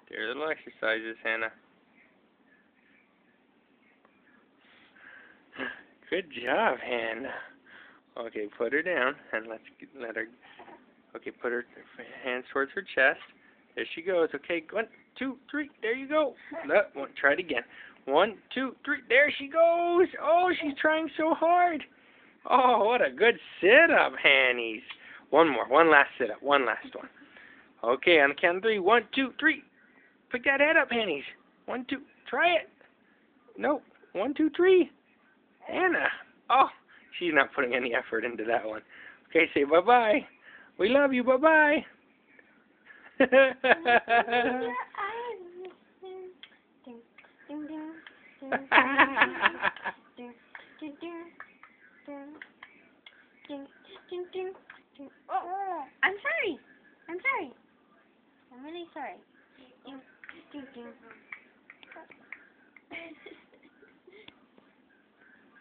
They're little exercises, Hannah. Good job, Hannah. Okay, put her down and let her. Okay, put her hands towards her chest. There she goes. Okay, 1, 2, 3. There you go. Try it again. 1, 2, 3. There she goes. Oh, she's trying so hard. Oh, what a good sit-up, Hannies. One more. One last sit-up. One last one. Okay, on the count of 3. 1, 2, 3. Pick that head up, Hannies. 1, 2. Try it. Nope. 1, 2, 3. Anna. Oh, she's not putting any effort into that one. Okay, say bye-bye. We love you. Bye-bye. Oh, I'm sorry. I'm sorry. I'm really sorry.